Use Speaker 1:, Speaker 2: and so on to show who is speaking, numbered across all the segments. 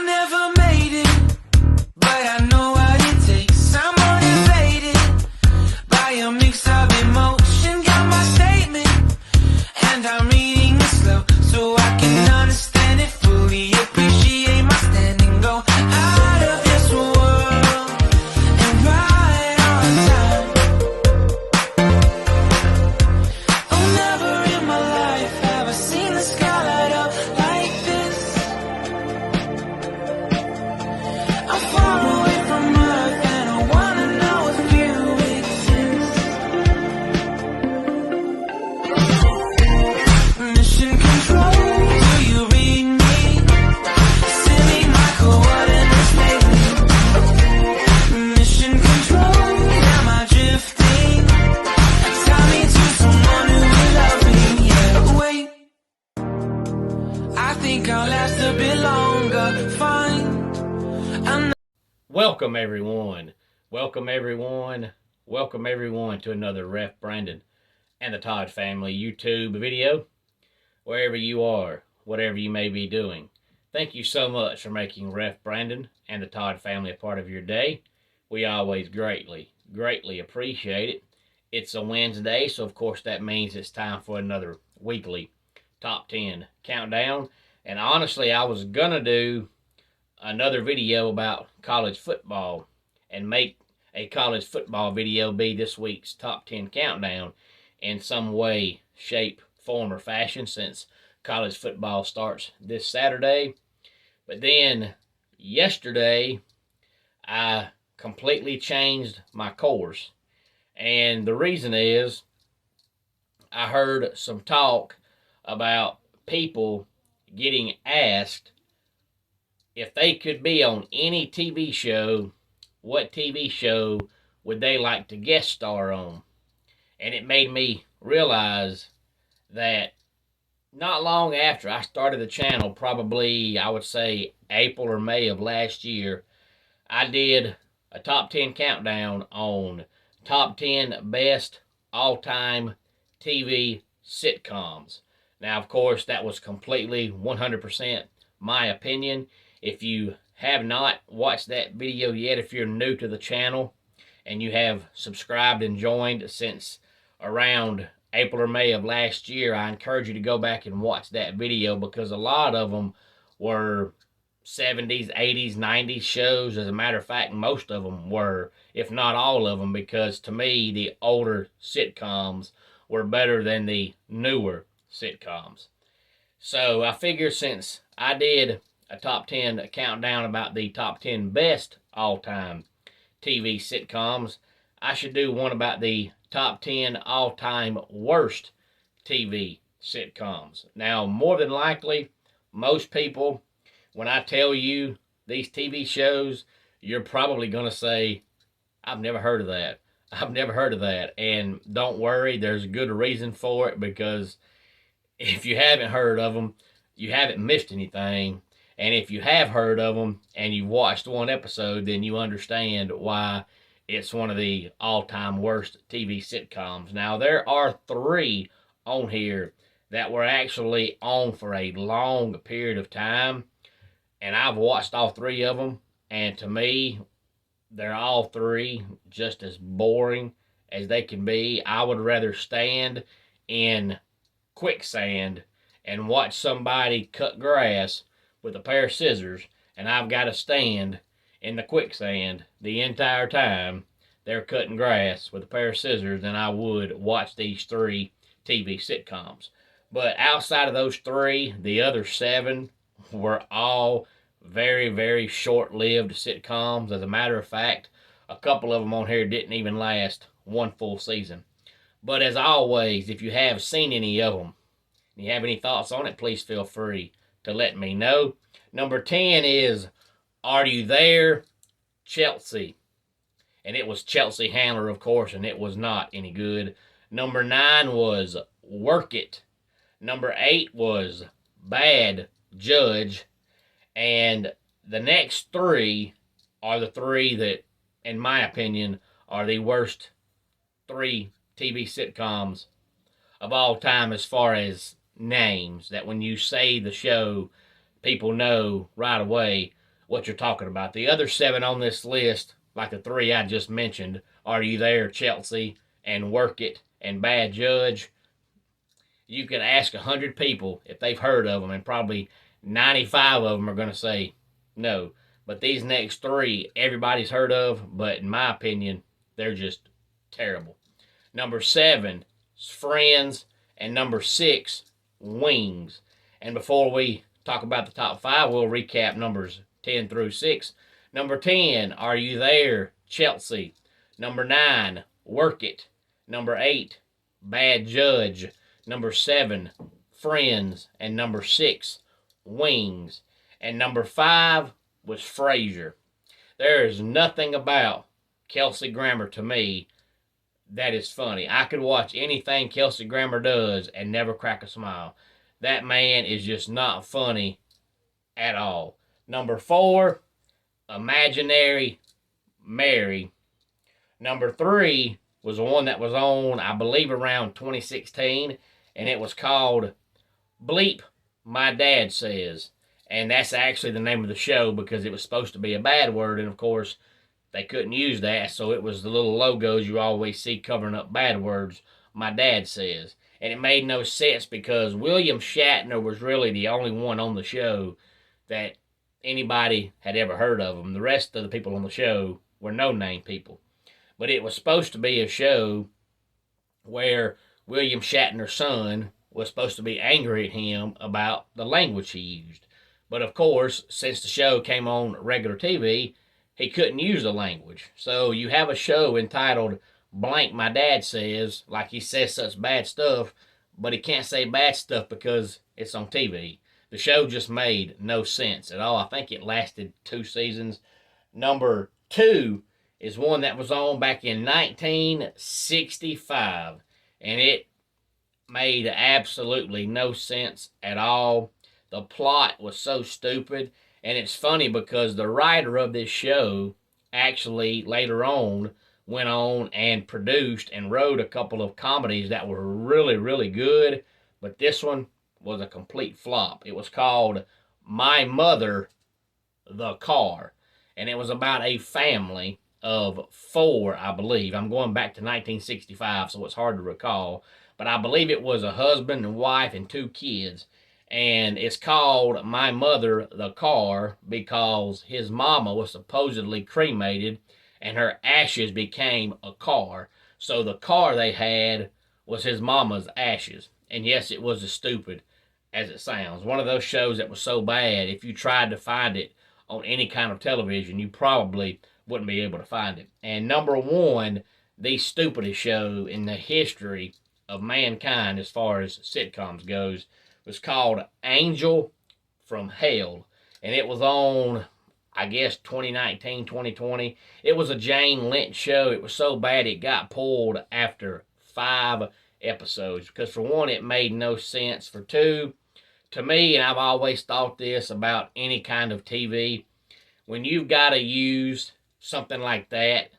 Speaker 1: never made it, but I know what it takes. I'm motivated by a mix of emotion. Got my statement, and I'm reading it slow so I can understand it fully. Appreciate my standing, go out of this world and right on time. Oh, never in my life have I seen the sky light up like this. I'm far away from Earth and I wanna know if you exist. Mission control, do you read me? Send me my coordinates lately. Mission control, am I drifting? Tie me to someone who will love me, yeah. Wait, I think I'll last a bit longer. Fine.
Speaker 2: Welcome everyone. Welcome everyone. Welcome everyone to another Ref Brandon and the Todd Family YouTube video. Wherever you are, whatever you may be doing, thank you so much for making Ref Brandon and the Todd Family a part of your day. We always greatly appreciate it. It's a Wednesday, so of course that means it's time for another weekly Top 10 countdown. And honestly, I was gonna do another video about college football and make a college football video be this week's Top 10 countdown in some way, shape, form, or fashion, since college football starts this Saturday. But then yesterday I completely changed my course, and the reason is I heard some talk about people getting asked if they could be on any TV show, what TV show would they like to guest star on? And it made me realize that not long after I started the channel, probably I would say April or May of last year, I did a top 10 countdown on top 10 best all-time TV sitcoms. Now, of course, that was completely 100% my opinion. If you have not watched that video yet, if you're new to the channel and you have subscribed and joined since around April or May of last year, I encourage you to go back and watch that video, because a lot of them were 70s, 80s, 90s shows. As a matter of fact, most of them were, if not all of them, because to me, the older sitcoms were better than the newer sitcoms. So I figured since I did a top 10 countdown about the top 10 best all-time TV sitcoms, I should do one about the top 10 all-time worst TV sitcoms. Now, more than likely, most people, when I tell you these TV shows, you're probably going to say, I've never heard of that. I've never heard of that. And don't worry, there's a good reason for it, because if you haven't heard of them, you haven't missed anything. And if you have heard of them and you've watched one episode, then you understand why it's one of the all-time worst TV sitcoms. Now, there are 3 on here that were actually on for a long period of time, and I've watched all 3 of them, and to me, they're all 3 just as boring as they can be. I would rather stand in quicksand and watch somebody cut grass with a pair of scissors, and I've got to stand in the quicksand the entire time they're cutting grass with a pair of scissors, than I would watch these 3 TV sitcoms. But outside of those 3, the other 7 were all very, very short-lived sitcoms. As a matter of fact, a couple of them on here didn't even last one full season. But as always, if you have seen any of them and you have any thoughts on it, please feel free to let me know. Number 10 is Are You There, Chelsea? And it was Chelsea Handler, of course, and it was not any good. Number 9 was Work It. Number 8 was Bad Judge. And the next 3 are the 3 that, in my opinion, are the worst 3 TV sitcoms of all time as far as names, that when you say the show, people know right away what you're talking about. The other 7 on this list, like the 3 I just mentioned, Are You There, Chelsea, and Work It, and Bad Judge. You can ask 100 people if they've heard of them, and probably 95 of them are going to say no. But these next 3, everybody's heard of, but in my opinion, they're just terrible. Number 7 is Friends, and number 6, Wings. And before we talk about the top 5, we'll recap numbers 10 through 6. Number 10, Are You There, Chelsea. Number 9, Work It. Number 8, Bad Judge. Number 7, Friends. And number 6, Wings. And number 5 was Frasier. There is nothing about Kelsey Grammer to me that is funny. I could watch anything Kelsey Grammer does and never crack a smile. That man is just not funny at all. Number 4, Imaginary Mary. Number 3 was the one that was on, I believe, around 2016, and it was called Bleep My Dad Says. And that's actually the name of the show because it was supposed to be a bad word, and of course, they couldn't use that, so it was the little logos you always see covering up bad words, My Dad Says. And it made no sense because William Shatner was really the only one on the show that anybody had ever heard of him. The rest of the people on the show were no-name people. But it was supposed to be a show where William Shatner's son was supposed to be angry at him about the language he used. But of course, since the show came on regular TV, he couldn't use the language. So you have a show entitled Blank My Dad Says, like he says such bad stuff, but he can't say bad stuff because it's on TV. The show just made no sense at all. I think it lasted 2 seasons. Number 2 is one that was on back in 1965, and it made absolutely no sense at all. The plot was so stupid, and it's funny because the writer of this show actually later on went on and produced and wrote a couple of comedies that were really, really good, but this one was a complete flop. It was called My Mother, the Car, and it was about a family of 4, I believe. I'm going back to 1965, so it's hard to recall, but I believe it was a husband and wife and 2 kids. And it's called My Mother, the Car because his mama was supposedly cremated and her ashes became a car. So the car they had was his mama's ashes. And yes, it was as stupid as it sounds. One of those shows that was so bad, if you tried to find it on any kind of television, you probably wouldn't be able to find it. And number 1, the stupidest show in the history of mankind as far as sitcoms goes, was called Angel from Hell. And it was on, I guess, 2019, 2020. It was a Jane Lynch show. It was so bad it got pulled after 5 episodes. Because for 1, it made no sense. For 2, to me, and I've always thought this about any kind of TV, when you've got to use something like that,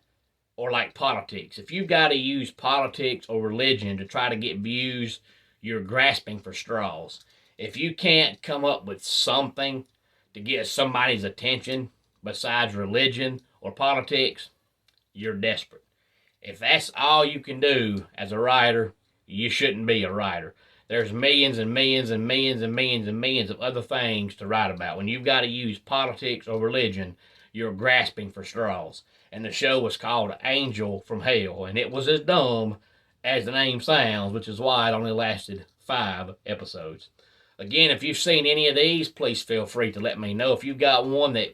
Speaker 2: or like politics, if you've got to use politics or religion to try to get views, you're grasping for straws. If you can't come up with something to get somebody's attention besides religion or politics, you're desperate. If that's all you can do as a writer, you shouldn't be a writer. There's millions and millions and millions and millions and millions of other things to write about. When you've got to use politics or religion, you're grasping for straws. And the show was called Angel from Hell, and it was as dumb as the name sounds, which is why it only lasted 5 episodes. Again, if you've seen any of these, please feel free to let me know. If you've got one that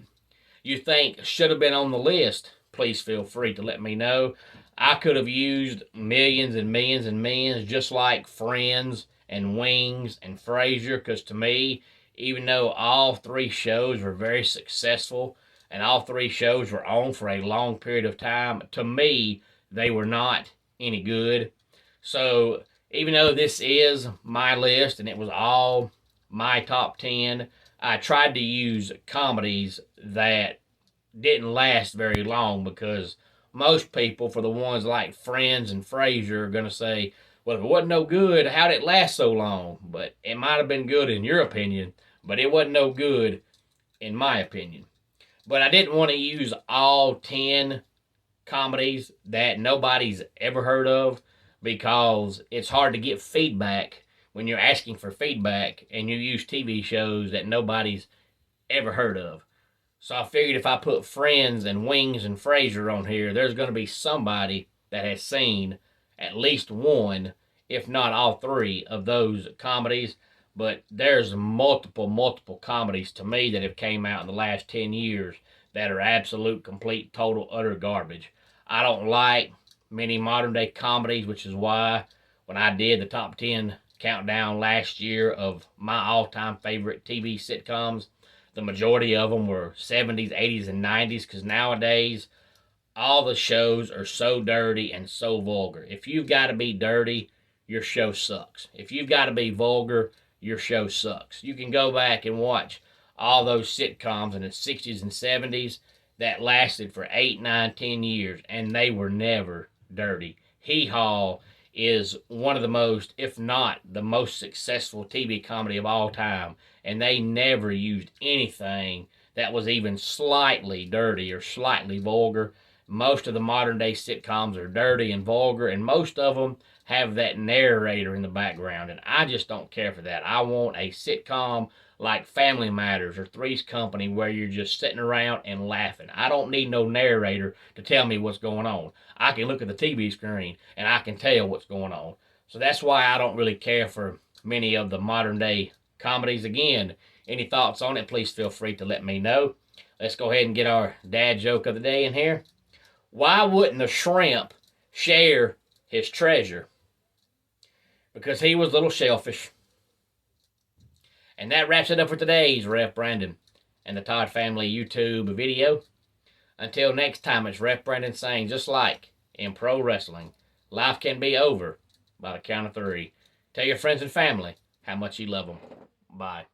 Speaker 2: you think should have been on the list, please feel free to let me know. I could have used millions and millions and millions, just like Friends and Wings and Frasier, because to me, even though all 3 shows were very successful and all 3 shows were on for a long period of time, to me, they were not any good. So even though this is my list and it was all my top 10, I tried to use comedies that didn't last very long because most people, for the ones like Friends and Frasier, are going to say, well, if it wasn't no good, how'd it last so long? But it might have been good in your opinion, but it wasn't no good in my opinion. But I didn't want to use all 10 comedies that nobody's ever heard of, because it's hard to get feedback when you're asking for feedback and you use TV shows that nobody's ever heard of. So I figured if I put Friends and Wings and Frasier on here, there's going to be somebody that has seen at least one, if not all three, of those comedies. But there's multiple comedies to me that have came out in the last 10 years that are absolute, complete, total, utter garbage. I don't like many modern day comedies, which is why when I did the top 10 countdown last year of my all-time favorite TV sitcoms, the majority of them were 70s, 80s, and 90s, because nowadays all the shows are so dirty and so vulgar. If you've got to be dirty, your show sucks. If you've got to be vulgar, your show sucks. You can go back and watch all those sitcoms in the 60s and 70s that lasted for 8, 9, 10 years, and they were never dirty. Hee Haw is one of the most, if not the most successful TV comedy of all time, and they never used anything that was even slightly dirty or slightly vulgar. Most of the modern day sitcoms are dirty and vulgar, and most of them have that narrator in the background, and I just don't care for that. I want a sitcom like Family Matters or Three's Company where you're just sitting around and laughing. I don't need no narrator to tell me what's going on. I can look at the TV screen and I can tell what's going on. So that's why I don't really care for many of the modern day comedies. Again, any thoughts on it, please feel free to let me know. Let's go ahead and get our dad joke of the day in here. Why wouldn't the shrimp share his treasure? Because he was a little shellfish. And that wraps it up for today's Ref Brandon and the Todd Family YouTube video. Until next time, it's Ref Brandon saying, just like in pro wrestling, life can be over by the count of 3. Tell your friends and family how much you love them. Bye.